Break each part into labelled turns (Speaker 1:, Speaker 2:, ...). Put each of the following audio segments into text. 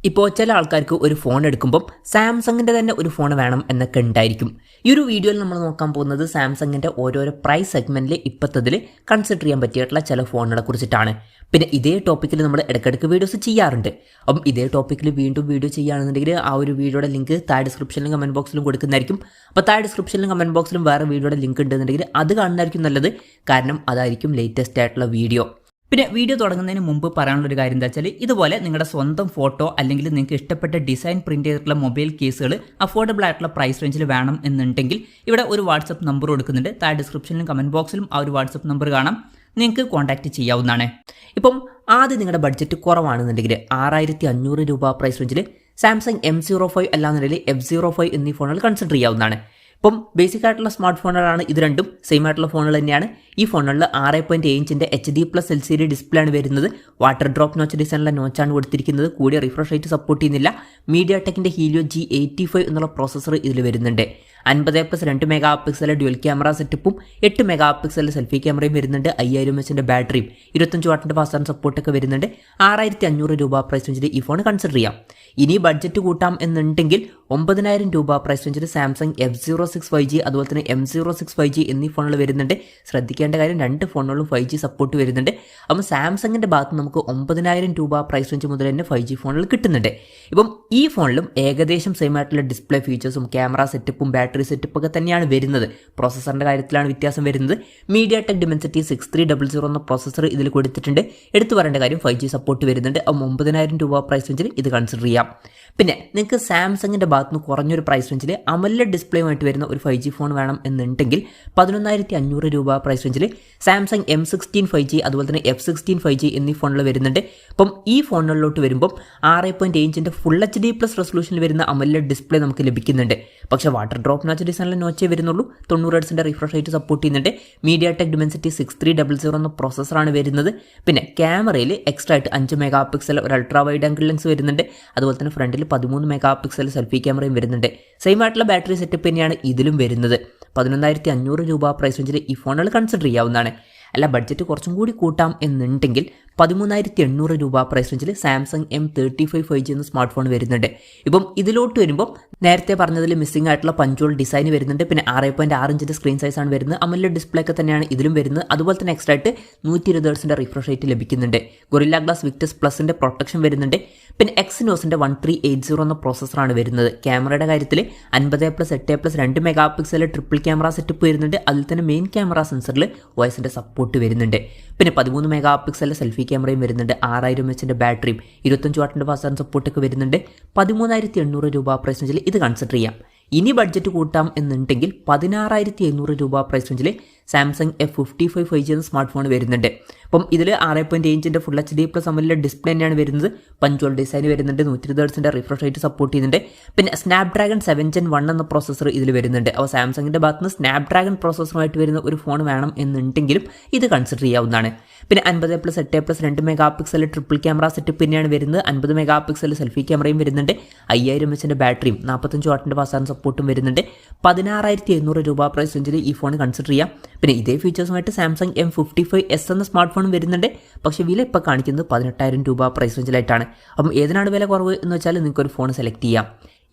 Speaker 1: ഇപ്പോൾ ചില ആൾക്കാർക്ക് ഒരു ഫോൺ എടുക്കുമ്പം സാംസങ്ങിൻ്റെ തന്നെ ഒരു ഫോൺ വേണം എന്നൊക്കെ ഉണ്ടായിരിക്കും. ഈ ഒരു വീഡിയോയിൽ നമ്മൾ നോക്കാൻ പോകുന്നത് സാംസങ്ങിൻ്റെ ഓരോരോ പ്രൈസ് സെഗ്മെൻറ്റിൽ ഇപ്പോഴത്തതിൽ കൺസിഡർ ചെയ്യാൻ പറ്റിയിട്ടുള്ള ചില ഫോണുകളെ കുറിച്ചിട്ടാണ്. പിന്നെ ഇതേ ടോപ്പിക്കിൽ നമ്മൾ ഇടയ്ക്കിടയ്ക്ക് വീഡിയോസ് ചെയ്യാറുണ്ട്. അപ്പം ഇതേ ടോപ്പിക്കിൽ വീണ്ടും വീഡിയോ ചെയ്യുകയാണെന്നുണ്ടെങ്കിൽ ആ ഒരു വീഡിയോയുടെ ലിങ്ക് താഴെ ഡിസ്ക്രിപ്ഷനിലും കമൻറ്റ് ബോക്സിലും കൊടുക്കുന്നതായിരിക്കും. അപ്പോൾ താഴെ ഡിസ്ക്രിപ്ഷനിലും കമൻറ്റ് ബോക്സിലും വേറെ വീഡിയോയുടെ ലിങ്ക് ഉണ്ടെന്നുണ്ടെങ്കിൽ അത് കാണുന്നതായിരിക്കും നല്ലത്. കാരണം അതായിരിക്കും ലേറ്റസ്റ്റ് ആയിട്ടുള്ള വീഡിയോ. പിന്നെ വീഡിയോ തുടങ്ങുന്നതിന് മുമ്പ് പറയാനുള്ളൊരു കാര്യം എന്താ വെച്ചാൽ, ഇതുപോലെ നിങ്ങളുടെ സ്വന്തം ഫോട്ടോ അല്ലെങ്കിൽ നിങ്ങൾക്ക് ഇഷ്ടപ്പെട്ട ഡിസൈൻ പ്രിന്റ് ചെയ്തിട്ടുള്ള മൊബൈൽ കേസുകൾ അഫോർഡബിൾ ആയിട്ടുള്ള പ്രൈസ് റേഞ്ചിൽ വേണം എന്നുണ്ടെങ്കിൽ ഇവിടെ ഒരു വാട്സപ്പ് നമ്പർ കൊടുക്കുന്നുണ്ട്. താഴെ ഡിസ്ക്രിപ്ഷനിലും കമൻറ്റ് ബോക്സിലും ആ ഒരു വാട്സപ്പ് നമ്പർ കാണാം, നിങ്ങൾക്ക് കോൺടാക്ട് ചെയ്യാവുന്നതാണ്. ഇപ്പം ആദ്യം നിങ്ങളുടെ ബഡ്ജറ്റ് കുറവാണെന്നുണ്ടെങ്കിൽ 6500 രൂപ പ്രൈസ് റേഞ്ചിൽ സാംസങ് M05 അല്ലാന്നുണ്ടെങ്കിൽ F05 എന്നീ ഫോണുകൾ കൺസിഡർ ചെയ്യാവുന്നതാണ്. ഇപ്പം ബേസിക് ആയിട്ടുള്ള സ്മാർട്ട് ഫോണുകളാണ് ഇത്, രണ്ടും സെയിം ആയിട്ടുള്ള ഫോണുകൾ തന്നെയാണ്. ഈ ഫോണുകളിൽ 6.7 ഇഞ്ചിൻ്റെ HD+ LCD ഡിസ്പ്ലേ ആണ് വരുന്നത്. വാട്ടർ ഡ്രോപ്പ് നോച്ച് ഡിസൈനുള്ള നോച്ചാണ് കൊടുത്തിരിക്കുന്നത്. കൂടിയ റിഫ്രഷ് റേറ്റ് സപ്പോർട്ട് ചെയ്യുന്നില്ല. MediaTekന്റെ Helio G85 എന്നുള്ള പ്രോസസ്സർ ഇതിൽ വരുന്നുണ്ട്. 50+2 മെഗാ പിക്സൽ ഡ്യുവൽ ക്യാമറ സെറ്റപ്പും 8 മെഗാ പിക്സൽ സെൽഫി ക്യാമറയും വരുന്നുണ്ട്. 5000 mAh ബാറ്ററിയും 25 വാട്ടിൻ്റെ ഫാസ്റ്റ് ചാർജ് സപ്പോർട്ടൊക്കെ വരുന്നുണ്ട്. 6500 രൂപ പ്രൈസ് റേഞ്ചിൽ ഈ ഫോൺ കൺസിഡർ ചെയ്യാം. ഇനി ബഡ്ജറ്റ് കൂട്ടാം എന്നുണ്ടെങ്കിൽ 9000 രൂപ പ്രൈസ് റേഞ്ചിൽ സാംസങ് F06 5G അതുപോലെ തന്നെ M06 5G എന്നീ ഫോണുകൾ വരുന്നുണ്ട്. ശ്രദ്ധിക്കേണ്ട കാര്യം, രണ്ട് ഫോണുകളും 5G സപ്പോർട്ട് വരുന്നുണ്ട്. അപ്പം സാംസങ്ങിൻ്റെ ഭാഗത്ത് നമുക്ക് 9000 രൂപ പ്രൈസ് റേഞ്ച് മുതൽ തന്നെ 5G ഫോണുകൾ കിട്ടുന്നുണ്ട്. ഇപ്പം ഈ ഫോണിലും ഏകദേശം സെയിം ആയിട്ടുള്ള ഡിസ്പ്ലേ ഫീച്ചേഴ്സും ക്യാമറ സെറ്റപ്പും ബാറ്ററി സെറ്റപ്പ് ഒക്കെ തന്നെയാണ് വരുന്നത്. പ്രോസസ്സറിൻ്റെ കാര്യത്തിലാണ് വ്യത്യാസം വരുന്നത്. MediaTek Dimensity 6300 എന്ന പ്രോസസ്സർ ഇതിൽ കൊടുത്തിട്ടുണ്ട്. എടുത്തു പറയേണ്ട കാര്യം 5G സപ്പോർട്ട് വരുന്നുണ്ട്. 9000 രൂപ പ്രൈസ് റേഞ്ചിൽ ഇത് കൺസിഡർ ചെയ്യാം. പിന്നെ നിങ്ങൾക്ക് സാംസങ്ങിൻ്റെ ഭാഗത്ത് നിന്ന് കുറഞ്ഞൊരു പ്രൈസ് റേഞ്ചിൽ AMOLED ഡിസ്പ്ലേയുമായിട്ട് വരുന്ന ഒരു 5G ഫോൺ വേണം എന്നുണ്ടെങ്കിൽ 11500 രൂപ പ്രൈസ് റേഞ്ചിൽ സാംസങ് M16 5G അതുപോലെ തന്നെ F16 5G എന്നീ ഫോണുകൾ വരുന്നുണ്ട്. അപ്പം ഈ ഫോണുകളിലോട്ട് വരുമ്പം 6.7 ഇഞ്ചിൻ്റെ ഫുൾ HD+ റെസൊല്യൂഷനിൽ വരുന്ന AMOLED ഡിസ്പ്ലേ നമുക്ക് ലഭിക്കുന്നുണ്ട്. പക്ഷേ വാട്ടർ ഡ്രോപ്പ് നോച്ച് ഡിസൈനിലെ നോച്ചേ വരുന്നുള്ളൂ. 90 Hz റിഫ്രഷ് റേറ്റ് സപ്പോർട്ട് ചെയ്യുന്നുണ്ട്. MediaTek Dimensity 6300 എന്ന പ്രോസസ്സറാണ് വരുന്നത്. പിന്നെ ക്യാമറയിൽ എക്സ്ട്രാ ആയിട്ട് 5 മെഗാ പിക്സൽ ഒരു അൾട്രാ വൈഡ് ആംഗിൾ ലെൻസ് വരുന്നുണ്ട്. അതുപോലെ തന്നെ ഫ്രണ്ടിൽ 13 മെഗാ പിക്സൽ സെൽഫി ക്യാമറയും വരുന്നുണ്ട്. സെയിം ആയിട്ടുള്ള ബാറ്ററി സെറ്റപ്പ് തന്നെയാണ് ഇതിലും വരുന്നത്. 11500 രൂപ പ്രൈസ് റേഞ്ചിൽ ഈ ഫോണുകൾ കൺസിഡർ ചെയ്യാവുന്നതാണ്. അല്ല ബഡ്ജറ്റ് കുറച്ചും കൂടി കൂട്ടാം എന്നുണ്ടെങ്കിൽ 13800 രൂപ പ്രൈസ് റേഞ്ചിൽ സാംസങ് M35 5G എന്ന സ്മാർട്ട് ഫോൺ വരുന്നുണ്ട്. ഇപ്പം ഇതിലോട്ട് വരുമ്പോൾ നേരത്തെ പറഞ്ഞതിൽ മിസ്സിംഗ് ആയിട്ടുള്ള പഞ്ചോൾ ഡിസൈൻ വരുന്നുണ്ട്. പിന്നെ 6.6 ഇഞ്ചിൻ്റെ സ്ക്രീൻ സൈസാണ് വരുന്നത്. AMOLED ഡിസ്പ്ലേ ഒക്കെ തന്നെയാണ് ഇതിലും വരുന്നത്. അതുപോലെ തന്നെ എക്സ്ട്രാ ആയിട്ട് 120 Hz റിഫ്രഷ് റേറ്റ് ലഭിക്കുന്നുണ്ട്. Gorilla Glass Victus Plusന്റെ പ്രൊട്ടക്ഷൻ വരുന്നുണ്ട്. പിന്നെ Exynosന്റെ 1380 എന്ന പ്രോസസ്സറാണ് വരുന്നത്. ക്യാമറയുടെ കാര്യത്തിൽ 50+8+2 mega pixel triple camera setup വരുന്നുണ്ട്. അതിൽ തന്നെ മെയിൻ ക്യാമറ സെൻസറിൽ വോയിസിൻ്റെ സപ്പോർട്ട് വരുന്നുണ്ട്. പിന്നെ 13 മെഗാ പിക്സൽ സെൽഫി ക്യാമറയും വരുന്നുണ്ട്. 6000 mAh ബാറ്ററിയും 25 വാട്ടിൻ്റെ ഫാസ്റ്റ് ചാർജ് സപ്പോർട്ടൊക്കെ വരുന്നുണ്ട്. 13800 രൂപ പ്രൈസ് റേഞ്ചിൽ ഇത് കൺസിഡർ ചെയ്യാം. ഇനി ബഡ്ജറ്റ് കൂട്ടാം എന്നുണ്ടെങ്കിൽ 16500 രൂപ പ്രൈസ് റേഞ്ചിൽ സാംസങ് F55 5G എന്ന സ്മാർട്ട് ഫോൺ വരുന്നുണ്ട്. അപ്പം ഇതിൽ 6.7 ഇഞ്ചിൻ്റെ ഫുൾ HD+ AMOLED ഡിസ്പ്ലേ തന്നെയാണ് വരുന്നത്. പഞ്ചോൾ ഡിസൈൻ വരുന്നുണ്ട്. 120 Hz റിഫ്രഷ് റേറ്റ് സപ്പോർട്ട് ചെയ്യുന്നുണ്ട്. പിന്നെ Snapdragon 7 Gen 1 എന്ന പ്രോസസ്സർ ഇതിൽ വരുന്നുണ്ട്. അപ്പോൾ സാംസങ്ങിൻ്റെ ഭാഗത്ത് നിന്ന് Snapdragon പ്രോസസ്സറുമായിട്ട് വരുന്ന ഒരു ഫോൺ വേണം എന്നുണ്ടെങ്കിലും ഇത് കൺസിഡർ ചെയ്യാവുന്നതാണ്. പിന്നെ 50+8+2 mega pixel triple camera setup തന്നെയാണ് വരുന്നത്. 50 മെഗാ പിക്സൽ സെൽഫി ക്യാമറയും വരുന്നുണ്ട്. 5000 mAh ബാറ്ററിയും 45 വാട്ടിൻ്റെ ഫാസ്റ്റ് ചാർജ് സപ്പോർട്ടും വരുന്നുണ്ട്. 16700 രൂപ പ്രൈസ് റേഞ്ചിൽ ഈ ഫോൺ കൺസിഡർ ചെയ്യാം. പിന്നെ ഇതേ ഫീച്ചേഴ്സുമായിട്ട് സാംസങ് M55s എന്ന സ്മാർട്ട് ഫോണും വരുന്നുണ്ട്. പക്ഷേ വില ഇപ്പോൾ കാണിക്കുന്നത് 18000 രൂപ പ്രൈസ് റേഞ്ചിലായിട്ടാണ്. അപ്പം ഏതിനാണ് വില കുറവ് എന്ന് വെച്ചാൽ നിങ്ങൾക്ക് ഒരു ഫോൺ സെലക്ട് ചെയ്യാം.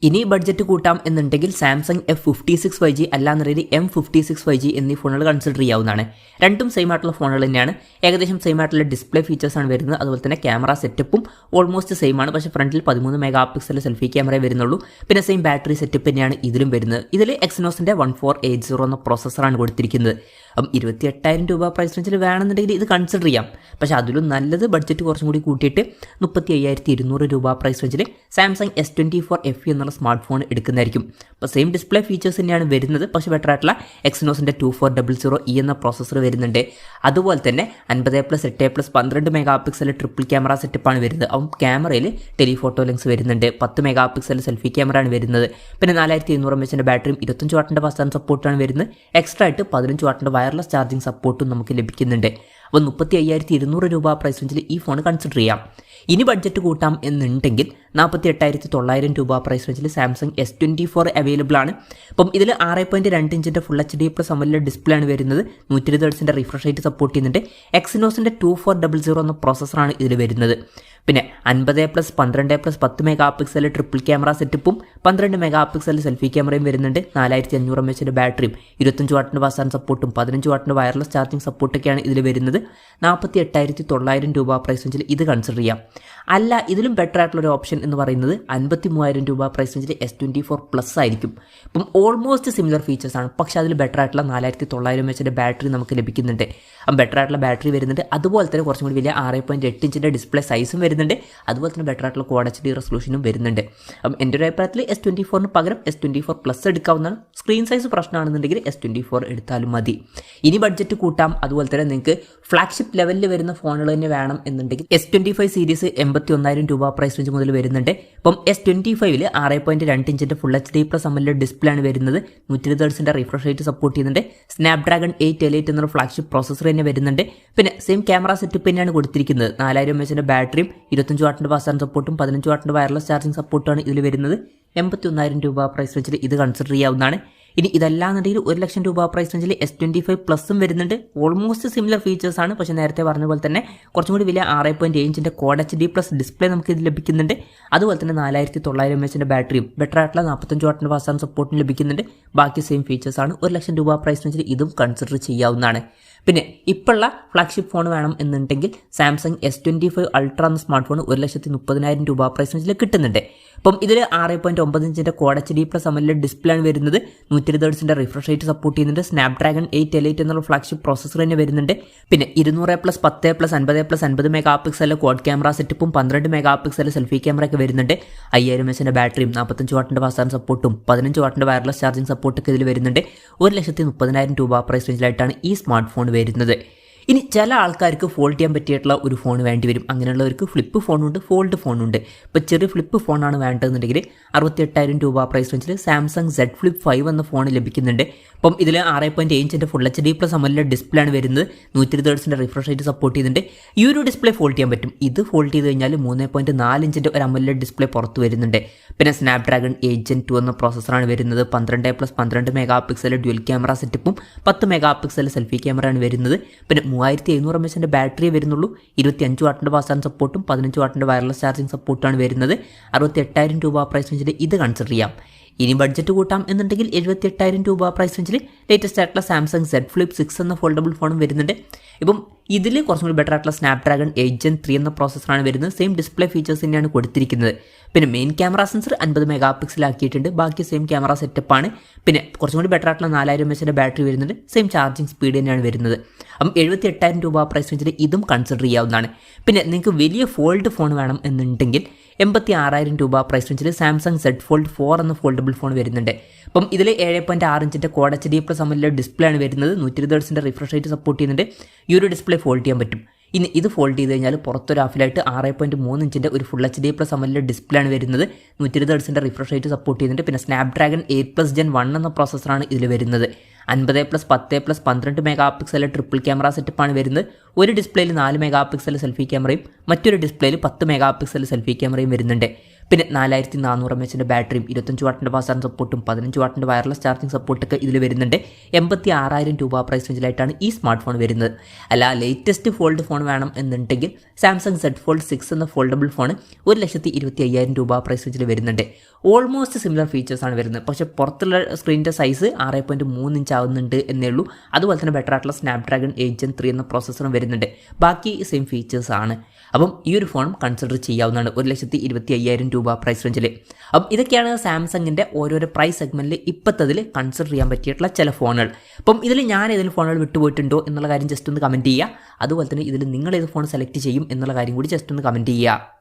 Speaker 1: ഇനി ബഡ്ജറ്റ് കൂട്ടാം എന്നുണ്ടെങ്കിൽ സാംസങ് F56 5G അല്ലാന്നുണ്ടെങ്കിൽ M56 5G എന്നീ ഫോണുകൾ കൺസിഡർ ചെയ്യാവുന്നതാണ്. രണ്ടും സെയിം ആയിട്ടുള്ള ഫോണുകൾ തന്നെയാണ്. ഏകദേശം സെയിം ആയിട്ടുള്ള ഡിസ്പ്ലേ ഫീച്ചേഴ്സാണ് വരുന്നത്. അതുപോലെ തന്നെ ക്യാമറ സെറ്റപ്പും ഓൾമോസ്റ്റ് സെയിം ആണ്. പക്ഷേ ഫ്രണ്ടിൽ 13 മെഗാ പിക്സൽ സെൽഫി ക്യാമറ വരുന്നുള്ളൂ. പിന്നെ സെയിം ബാറ്ററി സെറ്റപ്പ് തന്നെയാണ് ഇതിലും വരുന്നത്. ഇതിൽ Exynosന്റെ 1480 എന്ന പ്രോസസ്സറാണ് കൊടുത്തിരിക്കുന്നത്. അപ്പം 28000 രൂപ പ്രൈസ് റേഞ്ചിൽ വേണമെന്നുണ്ടെങ്കിൽ ഇത് കൺസിഡർ ചെയ്യാം. പക്ഷേ അതിലും നല്ലത് ബഡ്ജറ്റ് കുറച്ചും കൂടി കൂട്ടിയിട്ട് 35200 രൂപ പ്രൈസ് റേഞ്ചിൽ സാംസങ് S24 FE എന്നുള്ള സ്മാർട്ട് ഫോൺ എടുക്കുന്നതായിരിക്കും. അപ്പോൾ സെയിം ഡിസ്പ്ലേ ഫീച്ചേഴ്സ് തന്നെയാണ് വരുന്നത്. പക്ഷേ ബെറ്റർ ആയിട്ടുള്ള Exynosന്റെ 2400E എന്ന പ്രോസസ്സർ വരുന്നുണ്ട്. അതുപോലെ തന്നെ 50+8+12 മെഗാ പിക്സൽ ട്രിപ്പിൾ ക്യാമറ സെറ്റപ്പാണ് വരുന്നത്. അപ്പം ക്യാമറയിൽ ടെലിഫോട്ടോ ലെൻസ് വരുന്നുണ്ട്. 10 മെഗാ പിക്സൽ സെൽഫി ക്യാമറ ആണ് വരുന്നത്. പിന്നെ 4700 mAh ബാറ്ററിയും 25 വാട്ടിൻ്റെ ഫാസ്റ്റ് ചാർജ് സപ്പോർട്ടാണ് വരുന്നത്. എക്സ്ട്രാ ആയിട്ട് 15 വാട്ടിൻ്റെ വയർലെസ് ചാർജിങ് സപ്പോർട്ടും നമുക്ക് ലഭിക്കുന്നുണ്ട്. അപ്പോൾ 35200 രൂപ പ്രൈസ് റേഞ്ചിൽ ഈ ഫോൺ കൺസിഡർ ചെയ്യാം. ഇനി ബഡ്ജറ്റ് കൂട്ടാം എന്നുണ്ടെങ്കിൽ 48900 രൂപ പ്രൈസ് റേഞ്ചിൽ സാംസങ് S24 അവൈലബിൾ ആണ്. അപ്പം ഇതിൽ 6.2 ഇഞ്ചിൻ്റെ ഫുൾ HD+ AMOLED ഡിസ്പ്ലേ ആണ് വരുന്നത്. 120 Hz റിഫ്രഷ് റേറ്റ് സപ്പോർട്ട് ചെയ്യുന്നുണ്ട്. Exynosന്റെ 2400 എന്ന പ്രോസസ്സറാണ് ഇതിൽ വരുന്നത്. പിന്നെ 50+12+10 മെഗാ പിക്സൽ ട്രിപ്പിൾ ക്യാമറ സെറ്റപ്പും 12 മെഗാ പിക്സൽ സെൽഫി ക്യാമറയും വരുന്നുണ്ട്. 4500 mAh ബാറ്ററിയും 25 വാട്ടിൻ്റെ ഫാസ്റ്റ് ചാർജിംഗ് സപ്പോർട്ടും 15 വാട്ടിൻ്റെ വയർലെസ് ചാർജിംഗ് സപ്പോർട്ടൊക്കെയാണ് ഇതിൽ വരുന്നത്. 48,900 രൂപ പ്രൈസ് റേഞ്ചിൽ ഇത് കൺസിഡർ ചെയ്യാം. അല്ല, ഇതിലും ബെറ്റർ ആയിട്ടുള്ള ഒരു ഓപ്ഷൻ എന്ന് പറയുന്നത് 53,000 രൂപ പ്രൈസ് റേഞ്ചിൽ S24+ ആയിരിക്കും. ഇപ്പം ഓൾമോസ്റ്റ് സിമിലർ ഫീച്ചേഴ്സ് ആണ്, പക്ഷേ അതിൽ ബെറ്റർ ആയിട്ടുള്ള 4900 mAh ബാറ്ററി നമുക്ക് ലഭിക്കുന്നുണ്ട്. ബെറ്റർ ആയിട്ടുള്ള ബാറ്ററി വരുന്നുണ്ട്. അതുപോലെ തന്നെ കുറച്ചും കൂടി വലിയ 6.8 ഇഞ്ചിൻ്റെ ഡിസ്പ്ലേ സൈസും വരുന്നുണ്ട്. അതുപോലെ തന്നെ ബെറ്റർ ആയിട്ടുള്ള Quad HD റെസൊല്യൂഷനും വരുന്നുണ്ട്. അപ്പം എൻ്റെ ഒരു അഭിപ്രായത്തിൽ S24 പകരം S24+ എടുക്കാവുന്നതാണ്. സ്ക്രീൻ സൈസ് പ്രശ്നമാണെന്നുണ്ടെങ്കിൽ S24 എടുത്താലും മതി. ഇനി ബഡ്ജറ്റ് കൂട്ടാം. അതുപോലെ തന്നെ നിങ്ങൾക്ക് ഫ്ലാഗ്ഷിപ്പ് ലെവലിൽ വരുന്ന ഫോണുകൾ തന്നെ വേണം എന്നുണ്ടെങ്കിൽ S25 സീരീസ് 81,000 രൂപ പ്രൈസ് റേഞ്ച് മുതൽ വരുന്നുണ്ട്. ഇപ്പം S25ൽ 6.2 ഇഞ്ചിൻ്റെ ഫുൾ HD+ AMOLED ഡിസ്പ്ലേ ആണ് വരുന്നത്. 120 Hz റിഫ്രഷ് റേറ്റ് സപ്പോർട്ട് ചെയ്യുന്നുണ്ട്. Snapdragon 888 എന്നൊരു ഫ്ലാഗ്ഷിപ്പ് പ്രോസസ്സർ തന്നെ വരുന്നുണ്ട്. പിന്നെ സെയിം ക്യാമറ സെറ്റപ്പ് തന്നെയാണ് കൊടുത്തിരിക്കുന്നത്. 4000 mAh ബാറ്ററിയും 25 വാട്ടിൻ്റെ ഫാസ്റ്റ് ചാർജിംഗ് സപ്പോർട്ടും 15 വാട്ടിൻ്റെ വയർലെസ് ചാർജിംഗ് സപ്പോർട്ടാണ് ഇതിൽ വരുന്നത്. 81,000 രൂപ പ്രൈസ് റേഞ്ചിൽ ഇത് കൺസിഡർ ചെയ്യാവുന്നതാണ്. ഇനി ഇതല്ലാന്നുണ്ടെങ്കിൽ 1,00,000 രൂപ പ്രൈസ് റേഞ്ചിൽ S25+ വരുന്നുണ്ട്. ഓൾമോസ്റ്റ് സിമിലർ ഫീച്ചേഴ്സ് ആണ്, പക്ഷേ നേരത്തെ പറഞ്ഞ പോലെ തന്നെ കുറച്ചും കൂടി വലിയ 6.7 ഇഞ്ചിൻ്റെ Quad HD+ ഡിസ്പ്ലേ നമുക്ക് ഇത് ലഭിക്കുന്നുണ്ട്. അതുപോലെ തന്നെ 4900 mAh ബാറ്ററിയും ബെറ്റർ ആയിട്ടുള്ള 45 വാട്ടിൻ്റെ ഫാസ്റ്റ് ചാർജിംഗ് സപ്പോർട്ടും ലഭിക്കുന്നുണ്ട്. ബാക്കി സെയിം ഫീച്ചേഴ്സ് ആണ്. 1,00,000 രൂപ പ്രൈസ് റേഞ്ചിൽ ഇതും കൺസിഡർ ചെയ്യാവുന്നതാണ്. പിന്നെ ഇപ്പോഴുള്ള ഫ്ലാഗ്ഷിപ്പ് ഫോൺ വേണം എന്നുണ്ടെങ്കിൽ സാംസങ് S25 Ultra എന്ന സ്മാർട്ട് ഫോൺ 1,30,000 രൂപ പ്രൈസ് റേഞ്ചിൽ കിട്ടുന്നുണ്ട്. അപ്പം ഇതിൽ 6.9 ഇഞ്ചിൻ്റെ Quad HD+ AMOLED ഡിസ്പ്ലേ ആണ് വരുന്നത്. 120 Hz റിഫ്രഷ് റേറ്റ് സപ്പോർട്ട് ചെയ്യുന്നുണ്ട്. Snapdragon 888 എന്നുള്ള ഫ്ലാഗ്ഷിപ്പ് പ്രോസസ്സർ തന്നെ വരുന്നുണ്ട്. പിന്നെ 200+10+50+50 മെഗാ പിക്സൽ ക്വാഡ് ക്യാമറ സെറ്റപ്പും 12 മെഗാ പിക്സൽ സെൽഫി ക്യാമറ ഒക്കെ വരുന്നുണ്ട്. 5000 mAh ബാറ്ററിയും 45 വാട്ടിൻ്റെ ഫാസ്റ്റ് ചാർജിംഗ് സപ്പോർട്ടും 15 വാട്ടിൻ്റെ വയർലെസ് ചാർജിംഗ് സപ്പോർട്ടൊക്കെ ഇതിൽ വരുന്നുണ്ട്. 1,30,000 രൂപ പ്രൈസ് റേഞ്ചിലായിട്ടാണ് ഈ സ്മാർട്ട് ഫോൺ വരുന്നത്. ഇനി ചില ആൾക്കാർക്ക് ഫോൾഡ് ചെയ്യാൻ പറ്റിയിട്ടുള്ള ഒരു ഫോൺ വേണ്ടി വരും. അങ്ങനെയുള്ളവർക്ക് ഫ്ലിപ്പ് ഫോണുണ്ട്, ഫോൾഡ് ഫോണുണ്ട്. ഇപ്പോൾ ചെറിയ ഫ്ലിപ്പ് ഫോണാണ് വേണ്ടതെന്നുണ്ടെങ്കിൽ 68,000 രൂപ പ്രൈസ് റേഞ്ചിൽ സാംസങ് Z Flip 5 എന്ന ഫോൺ ലഭിക്കുന്നുണ്ട്. അപ്പം ഇതിൽ 6.7 ഇഞ്ചിൻ്റെ ഫുൾ HD+ AMOLED ഡിസ്പ്ലേ ആണ് വരുന്നത്. 120 Hz റിഫ്രഷ് റേറ്റ് സപ്പോർട്ട് ചെയ്യുന്നുണ്ട്. ഈ ഒരു ഡിസ്പ്ലേ ഫോൾഡ് ചെയ്യാൻ പറ്റും. ഇത് ഫോൾഡ് ചെയ്ത് കഴിഞ്ഞാൽ 3.4 ഇഞ്ചിൻ്റെ ഒരു AMOLED ഡിസ്പ്ലേ പുറത്ത് വരുന്നുണ്ട്. പിന്നെ Snapdragon 8 Gen 2 എന്ന പ്രോസസ്സറാണ് വരുന്നത്. 12+12 മെഗാ പിക്സൽ ഡ്യുവൽ ക്യാമറ സെറ്റപ്പും 10 മെഗാ പിക്സൽ സെൽഫി ക്യാമറയാണ് വരുന്നത്. പിന്നെ 3700 mAh ബാറ്ററിയേ വരുന്നുള്ളൂ. 25 വാട്ടിൻ്റെ ഫാസ്റ്റ് ചാർജിംഗ് സപ്പോർട്ടും 15 വാട്ടിൻ്റെ വയർലെസ് ചാർജിംഗ് സപ്പോർട്ടാണ് വരുന്നത്. 68,000 രൂപ പ്രൈസ് റേഞ്ചിൽ ഇത് കൺസിഡർ ചെയ്യാം. ഇനി ബഡ്ജറ്റ് കൂട്ടാം എന്നുണ്ടെങ്കിൽ 78,000 രൂപ പ്രൈസ് റേഞ്ചിൽ ലേറ്റസ്റ്റ് ആയിട്ടുള്ള സാംസങ് Z Flip 6 എന്ന ഫോൾഡബിൾ ഫോണും വരുന്നുണ്ട്. ഇപ്പം ഇതിൽ കുറച്ചും കൂടി ബെറ്റർ ആയിട്ടുള്ള Snapdragon 8 Gen 3 എന്ന പ്രോസസ്സറാണ് വരുന്നത്. സെയിം ഡിസ്പ്ലേ ഫീച്ചേഴ്സ് തന്നെയാണ് കൊടുത്തിരിക്കുന്നത്. പിന്നെ main camera sensor 50 mega pixel ആക്കിയിട്ടുണ്ട്. ബാക്കി സെയിം ക്യാമറ സെറ്റപ്പാണ്. പിന്നെ കുറച്ചും കൂടി ബെറ്റർ ആയിട്ടുള്ള 4000 mAh ബാറ്ററി വരുന്നുണ്ട്. സെയിം ചാർജിങ് സ്പീഡ് തന്നെയാണ് വരുന്നത്. അപ്പം 78,000 രൂപ പ്രൈസ് റേഞ്ചിൽ ഇതും കൺസിഡർ ചെയ്യാവുന്നതാണ്. പിന്നെ നിങ്ങൾക്ക് വലിയ ഫോൾഡ് ഫോൺ വേണം എന്നുണ്ടെങ്കിൽ 86,000 രൂപ പ്രൈസ് റേഞ്ചിൽ സാംസങ് Z Fold 4 എന്ന ഫോൾഡബിൾ ഫോൺ വരുന്നുണ്ട്. അപ്പം ഇതിൽ 7.6 ഇഞ്ചിൻ്റെ Quad HD+ AMOLED ഡിസ്പ്ലേ ആണ് വരുന്നത്. 120 Hz റിഫ്രഷ് റേറ്റ് സപ്പോർട്ട് ചെയ്യുന്നുണ്ട്. ഈ ഒരു ഡിസ്പ്ലേ ഫോൾഡ് ചെയ്യാൻ പറ്റും. ഇനി ഇത് ഫോൾഡ് ചെയ്ത് കഴിഞ്ഞാൽ പുറത്തൊരു ഹാഫിലായിട്ട് 6.3 ഇഞ്ചിൻ്റെ ഒരു ഫുൾ HD+ AMOLED ഡിസ്പ്ലേ ആണ് വരുന്നത്. 120 Hz റിഫ്രഷ് റേറ്റ് സപ്പോർട്ട് ചെയ്യുന്നുണ്ട്. പിന്നെ Snapdragon 8+ Gen 1 എന്ന പ്രോസസ്സറാണ് ഇതിൽ വരുന്നത്. 50+10+12 മെഗാ പിക്സൽ ട്രിപ്പിൾ ക്യാമറ സെറ്റപ്പാണ് വരുന്നത്. ഒരു ഡിസ്പ്ലേയിൽ 4 മെഗാ പിക്സൽ സെൽഫി ക്യാമറയും മറ്റൊരു ഡിസ്പ്ലേയിൽ 10 മെഗാ പിക്സൽ സെൽഫി ക്യാമറയും വരുന്നുണ്ട്. പിന്നെ 4400 mAh ബാറ്ററിയും 25 വാട്ടിൻ്റെ ഫാസ്റ്റ് ചാർജിംഗ് സപ്പോർട്ടും 15 വാട്ടിൻ്റെ വയർലെസ് ചാർജിംഗ് സപ്പോർട്ടൊക്കെ ഇതിൽ വരുന്നുണ്ട്. 86,000 രൂപ പ്രൈസ് റേഞ്ചിലായിട്ടാണ് ഈ സ്മാർട്ട് ഫോൺ വരുന്നത്. അല്ല, ലേറ്റസ്റ്റ് ഫോൾഡ് ഫോൺ വേണം എന്നുണ്ടെങ്കിൽ സാംസങ് Z Fold 6 എന്ന ഫോൾഡബിൾ ഫോൺ 1,25,000 രൂപ പ്രൈസ് റേഞ്ചിൽ വരുന്നുണ്ട്. ഓൾമോസ്റ്റ് സിമിലർ ഫീച്ചേഴ്സാണ് വരുന്നത്. പക്ഷേ പുറത്തുള്ള സ്ക്രീനിൻ്റെ സൈസ് 6.3 ഇഞ്ച് ആവുന്നുണ്ട് എന്നേ ഉള്ളൂ. അതുപോലെ തന്നെ ബെറ്റർ ആയിട്ടുള്ള Snapdragon 8 Gen 3 എന്ന പ്രോസസ്സറും വരുന്നുണ്ട്. ബാക്കി സെയിം ഫീച്ചേഴ്സ് ആണ്. അപ്പം ഈ ഒരു ഫോണും കൺസിഡർ ചെയ്യാവുന്നതാണ് 1,25,000 രൂപ പ്രൈസ് റേഞ്ചിൽ. അപ്പം ഇതൊക്കെയാണ് സാംസങ്ങിൻ്റെ ഓരോരോ പ്രൈസ് സെഗ്മെൻറ്റിൽ ഇപ്പോഴത്തതിൽ കൺസിഡർ ചെയ്യാൻ പറ്റിയിട്ടുള്ള ചില ഫോണുകൾ. അപ്പം ഇതിൽ ഞാൻ ഏതെങ്കിലും ഫോണുകൾ വിട്ടുപോയിട്ടുണ്ടോ എന്നുള്ള കാര്യം ജസ്റ്റ് ഒന്ന് കമൻറ്റ് ചെയ്യുക. അതുപോലെ തന്നെ ഇതിൽ നിങ്ങൾ ഏത് ഫോൺ സെലക്ട് ചെയ്യും എന്നുള്ള കാര്യം കൂടി ജസ്റ്റ് ഒന്ന് കമൻറ്റ് ചെയ്യുക.